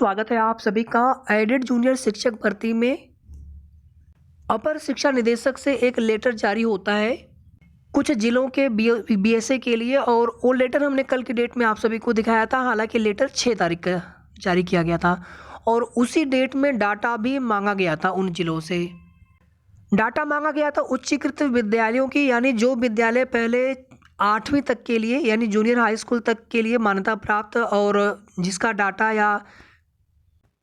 स्वागत है आप सभी का एडेड जूनियर शिक्षक भर्ती में अपर शिक्षा निदेशक से एक लेटर जारी होता है कुछ जिलों के बीएसए के लिए। और वो लेटर हमने कल की डेट में आप सभी को दिखाया था। हालांकि लेटर 6 तारीख का जारी किया गया था और उसी डेट में डाटा भी मांगा गया था। उन जिलों से डाटा मांगा गया था उच्चीकृत विद्यालयों की, यानी जो विद्यालय पहले 8वीं तक के लिए यानी जूनियर हाई स्कूल तक के लिए मान्यता प्राप्त और जिसका डाटा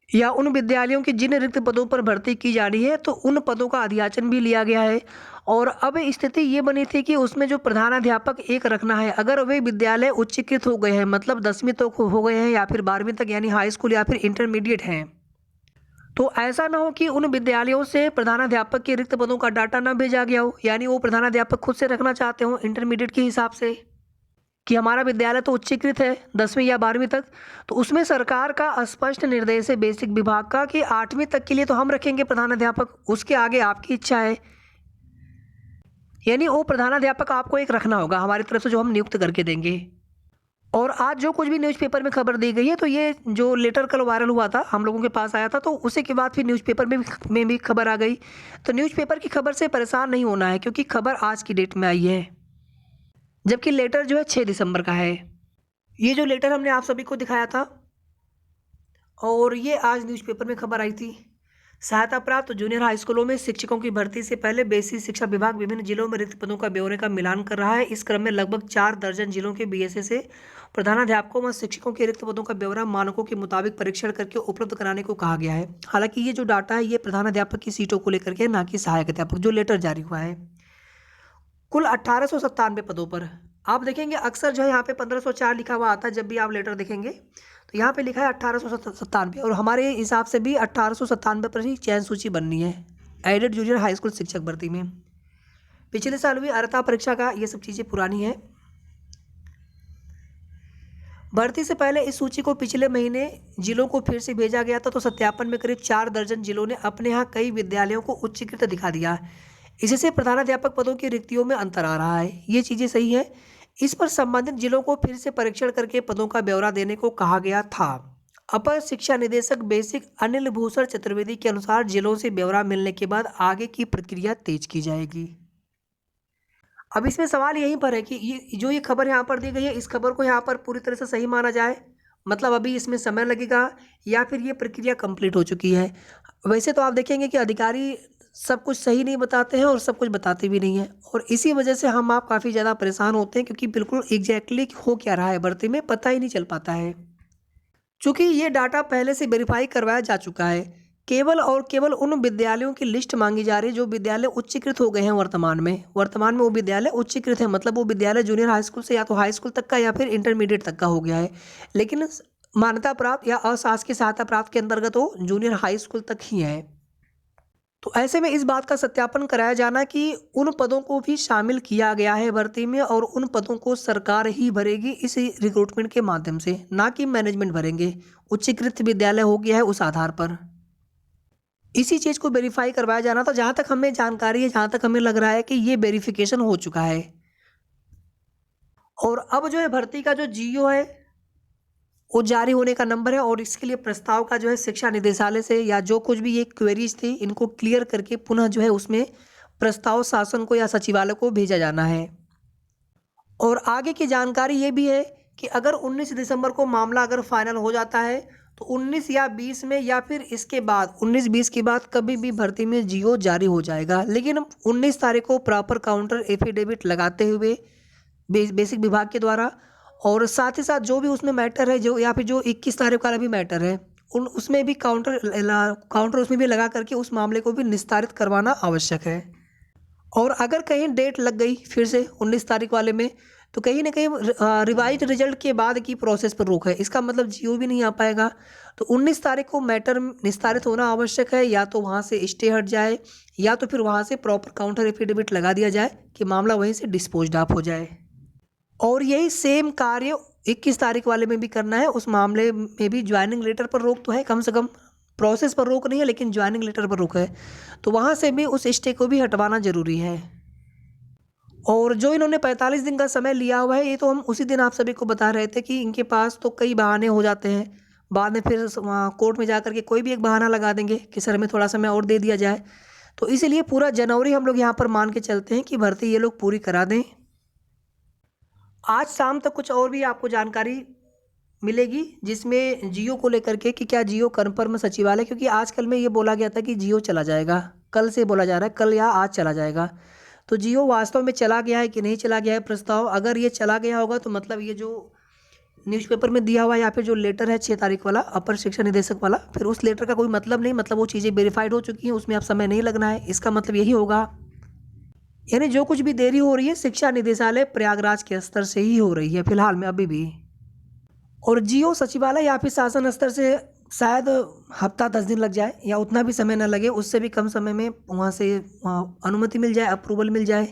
या उन विद्यालयों की जिन रिक्त पदों पर भर्ती की जा रही है, तो उन पदों का अध्याचन भी लिया गया है। और अब स्थिति ये बनी थी कि उसमें जो प्रधानाध्यापक एक रखना है, अगर वे विद्यालय उच्चीकृत हो गए हैं, मतलब 10वीं तक हो गए हैं या फिर 12वीं तक यानी हाई स्कूल या फिर इंटरमीडिएट हैं, तो ऐसा ना हो कि उन विद्यालयों से प्रधानाध्यापक के रिक्त पदों का डाटा ना भेजा गया हो, यानी वो प्रधानाध्यापक खुद से रखना चाहते हो इंटरमीडिएट के हिसाब से कि हमारा विद्यालय तो उच्चीकृत है 10वीं या 12वीं तक। तो उसमें सरकार का स्पष्ट निर्देश है बेसिक विभाग का कि 8वीं तक के लिए तो हम रखेंगे प्रधानाध्यापक, उसके आगे आपकी इच्छा है। यानी वो प्रधानाध्यापक आपको एक रखना होगा हमारी तरफ से, जो हम नियुक्त करके देंगे। और आज जो कुछ भी न्यूज़पेपर में खबर दी गई है, तो ये जो लेटर कल वायरल हुआ था हम लोगों के पास आया था, तो उसी के बाद फिर न्यूज़पेपर में भी खबर आ गई। तो न्यूज़पेपर की खबर से परेशान नहीं होना है, क्योंकि खबर आज की डेट में आई है, जबकि लेटर जो है 6 दिसंबर का है। ये जो लेटर हमने आप सभी को दिखाया था और ये आज न्यूज़पेपर में खबर आई थी। सहायता प्राप्त जूनियर हाई स्कूलों में शिक्षकों की भर्ती से पहले बेसिक शिक्षा विभाग विभिन्न जिलों में रिक्त पदों का ब्यौरे का मिलान कर रहा है। इस क्रम में लगभग 4 दर्जन जिलों के बीएसए से प्रधानाध्यापकों व शिक्षकों के रिक्त पदों का ब्यौरा मानकों के मुताबिक परीक्षण करके उपलब्ध कराने को कहा गया है। हालांकि ये जो डाटा है ये प्रधानाध्यापक की सीटों को लेकर के, ना कि सहायक अध्यापक। जो लेटर जारी हुआ है कुल 1897 पदों पर, आप देखेंगे अक्सर जो है यहाँ पे 1504 लिखा हुआ आता है जब भी आप लेटर देखेंगे, तो यहाँ पे लिखा है 1897। और हमारे हिसाब से भी 1897 पर ही चयन सूची बननी है एडेड जूनियर हाई स्कूल शिक्षक भर्ती में। पिछले साल हुई अर्हता परीक्षा का ये सब चीज़ें पुरानी है। भर्ती से पहले इस सूची को पिछले महीने जिलों को फिर से भेजा गया था, तो सत्यापन में करीब 4 दर्जन जिलों ने अपने यहाँ कई विद्यालयों को उच्चीकृत दिखा दिया। इससे प्रधानाध्यापक पदों की रिक्तियों में अंतर आ रहा है। ये चीज़ें सही है। इस पर संबंधित जिलों को फिर से परीक्षण करके पदों का ब्यौरा देने को कहा गया था। अपर शिक्षा निदेशक बेसिक अनिल भूषण चतुर्वेदी के अनुसार जिलों से ब्यौरा मिलने के बाद आगे की प्रक्रिया तेज की जाएगी। अब इसमें सवाल यहीं पर है कि ये खबर यहाँ पर दी गई है, इस खबर को यहाँ पर पूरी तरह से सही माना जाए, मतलब अभी इसमें समय लगेगा, या फिर ये प्रक्रिया कंप्लीट हो चुकी है। वैसे तो आप देखेंगे कि अधिकारी सब कुछ सही नहीं बताते हैं और सब कुछ बताते भी नहीं हैं, और इसी वजह से हम आप काफ़ी ज़्यादा परेशान होते हैं, क्योंकि बिल्कुल एग्जैक्टली हो क्या रहा है भर्ती में पता ही नहीं चल पाता है। चूँकि ये डाटा पहले से वेरीफाई करवाया जा चुका है, केवल और केवल उन विद्यालयों की लिस्ट मांगी जा रही है जो विद्यालय उच्चीकृत हो गए हैं वर्तमान में वो विद्यालय उच्चीकृत है, मतलब वो विद्यालय जूनियर हाई स्कूल से या तो हाई स्कूल तक का या फिर इंटरमीडिएट तक का हो गया है, लेकिन मान्यता प्राप्त या अशासकीय सहायता प्राप्त के अंतर्गत वो जूनियर हाई स्कूल तक ही है। तो ऐसे में इस बात का सत्यापन कराया जाना कि उन पदों को भी शामिल किया गया है भर्ती में, और उन पदों को सरकार ही भरेगी इस रिक्रूटमेंट के माध्यम से, ना कि मैनेजमेंट भरेंगे। उच्चीकृत विद्यालय हो गया है उस आधार पर इसी चीज़ को वेरीफाई करवाया जाना था। जहाँ तक हमें जानकारी है, जहाँ तक हमें लग रहा है कि ये वेरिफिकेशन हो चुका है। और अब जो है भर्ती का जो जीओ है वो जारी होने का नंबर है, और इसके लिए प्रस्ताव का जो है शिक्षा निदेशालय से या जो कुछ भी ये क्वेरीज थी इनको क्लियर करके पुनः जो है उसमें प्रस्ताव शासन को या सचिवालय को भेजा जाना है। और आगे की जानकारी ये भी है कि अगर 19 दिसंबर को मामला अगर फाइनल हो जाता है, तो 19 या 20 में या फिर इसके बाद 19-20 के बाद कभी भी भर्ती में जीओ जारी हो जाएगा। लेकिन 19 तारीख को प्रॉपर काउंटर एफिडेविट लगाते हुए बेसिक विभाग के द्वारा, और साथ ही साथ जो भी उसमें मैटर है, जो या फिर जो 21 तारीख वाला भी मैटर है, उसमें भी काउंटर उसमें भी लगा करके उस मामले को भी निस्तारित करवाना आवश्यक है। और अगर कहीं डेट लग गई फिर से 19 तारीख वाले में, तो कहीं ना कहीं रिवाइज रिजल्ट के बाद की प्रोसेस पर रोक है, इसका मतलब जीओ भी नहीं आ पाएगा। तो 19 तारीख को मैटर निस्तारित होना आवश्यक है, या तो वहाँ से स्टे हट जाए या तो फिर वहाँ से प्रॉपर काउंटर एफिडेविट लगा दिया जाए कि मामला वहीं से डिस्पोज ऑफ हो जाए। और यही सेम कार्य 21 तारीख वाले में भी करना है। उस मामले में भी ज्वाइनिंग लेटर पर रोक तो है, कम से कम प्रोसेस पर रोक नहीं है, लेकिन ज्वाइनिंग लेटर पर रोक है, तो वहाँ से भी उस स्टे को भी हटवाना ज़रूरी है। और जो इन्होंने 45 दिन का समय लिया हुआ है, ये तो हम उसी दिन आप सभी को बता रहे थे कि इनके पास तो कई बहाने हो जाते हैं। बाद में फिर वहाँ कोर्ट में जा कर के कोई भी एक बहाना लगा देंगे कि सर हमें थोड़ा समय और दे दिया जाए। तो इसीलिए पूरा जनवरी हम लोग यहाँ पर मान के चलते हैं कि भर्ती ये लोग पूरी करा दें। आज शाम तक कुछ और भी आपको जानकारी मिलेगी, जिसमें जियो को लेकर के कि क्या जियो कन्फर्म सचिवालय, क्योंकि आजकल में ये बोला गया था कि जियो चला जाएगा, कल से बोला जा रहा है कल या आज चला जाएगा। तो जियो वास्तव में चला गया है कि नहीं चला गया है प्रस्ताव, अगर ये चला गया होगा तो मतलब ये जो न्यूज़पेपर में दिया हुआ है या फिर जो लेटर है 6 तारीख वाला अपर शिक्षा निदेशक वाला, फिर उस लेटर का कोई मतलब नहीं, मतलब वो चीज़ें वेरीफाइड हो चुकी हैं, उसमें अब समय नहीं लगना है, इसका मतलब यही होगा। यानी जो कुछ भी देरी हो रही है शिक्षा निदेशालय प्रयागराज के स्तर से ही हो रही है फिलहाल में अभी भी। और जियो सचिवालय या फिर शासन स्तर से शायद हफ्ता 10 दिन लग जाए या उतना भी समय ना लगे, उससे भी कम समय में वहाँ से अनुमति मिल जाए, अप्रूवल मिल जाए।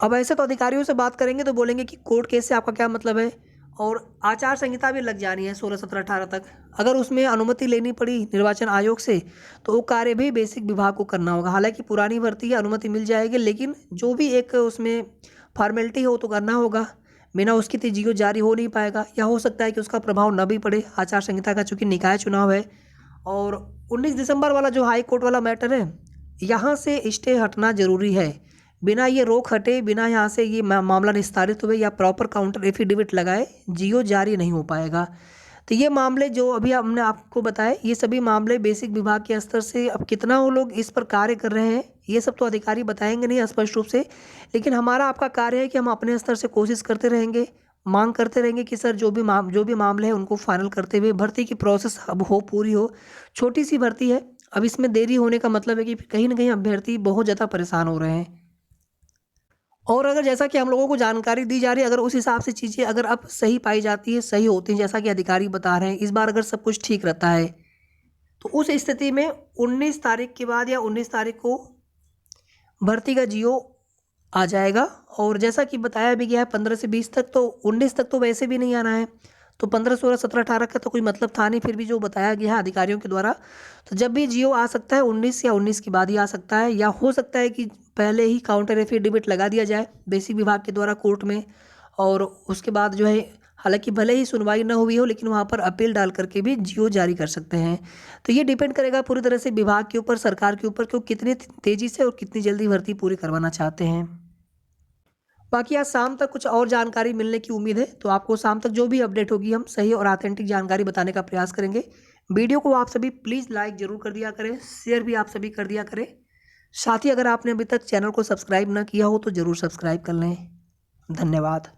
अब ऐसे तो अधिकारियों से बात करेंगे तो बोलेंगे कि कोर्ट केस से आपका क्या मतलब है, और आचार संहिता भी लग जानी है 16, 17, 18 तक। अगर उसमें अनुमति लेनी पड़ी निर्वाचन आयोग से तो वो कार्य भी बेसिक विभाग को करना होगा। हालांकि पुरानी भर्ती है, अनुमति मिल जाएगी, लेकिन जो भी एक उसमें फॉर्मेलिटी हो तो करना होगा, बिना उसकी तो जियो जारी हो नहीं पाएगा, या हो सकता है कि उसका प्रभाव न भी पड़े आचार संहिता का, चूँकि निकाय चुनाव है। और 19 दिसंबर वाला जो हाई कोर्ट वाला मैटर है, यहाँ से स्टे हटना जरूरी है। बिना ये रोक हटे, बिना यहाँ से ये मामला निस्तारित हुए या प्रॉपर काउंटर एफिडेविट लगाए जियो जारी नहीं हो पाएगा। तो ये मामले जो अभी हमने आपको बताए, ये सभी मामले बेसिक विभाग के स्तर से, अब कितना वो लोग इस पर कार्य कर रहे हैं ये सब तो अधिकारी बताएंगे नहीं स्पष्ट रूप से, लेकिन हमारा आपका कार्य है कि हम अपने स्तर से कोशिश करते रहेंगे, मांग करते रहेंगे कि सर जो भी मामले हैं उनको फाइनल करते हुए भर्ती की प्रोसेस अब हो पूरी हो। छोटी सी भर्ती है, अब इसमें देरी होने का मतलब है कि कहीं ना कहीं अभ्यर्थी बहुत ज़्यादा परेशान हो रहे हैं। और अगर जैसा कि हम लोगों को जानकारी दी जा रही है, अगर उस हिसाब से चीज़ें अगर अब सही पाई जाती है, सही होती हैं जैसा कि अधिकारी बता रहे हैं, इस बार अगर सब कुछ ठीक रहता है तो उस स्थिति में 19 तारीख के बाद या 19 तारीख को भर्ती का जियो आ जाएगा। और जैसा कि बताया भी गया है 15 से 20 तक, तो 19 तक तो वैसे भी नहीं आना है, तो 15, 16, 17, 18 का तो कोई मतलब था नहीं, फिर भी जो बताया गया है अधिकारियों के द्वारा, तो जब भी जियो आ सकता है 19 या 19 के बाद ही आ सकता है, या हो सकता है कि पहले ही काउंटर एफिडेविट लगा दिया जाए बेसिक विभाग के द्वारा कोर्ट में, और उसके बाद जो है हालांकि भले ही सुनवाई न हुई हो लेकिन वहाँ पर अपील डाल करके भी जियो जारी कर सकते हैं। तो ये डिपेंड करेगा पूरी तरह से विभाग के ऊपर, सरकार के ऊपर, कि वो कितनी तेज़ी से और कितनी जल्दी भर्ती पूरी करवाना चाहते हैं। बाकी आज शाम तक कुछ और जानकारी मिलने की उम्मीद है, तो आपको शाम तक जो भी अपडेट होगी हम सही और ऑथेंटिक जानकारी बताने का प्रयास करेंगे। वीडियो को आप सभी प्लीज़ लाइक ज़रूर कर दिया करें, शेयर भी आप सभी कर दिया करें। साथ ही अगर आपने अभी तक चैनल को सब्सक्राइब ना किया हो तो ज़रूर सब्सक्राइब कर लें। धन्यवाद।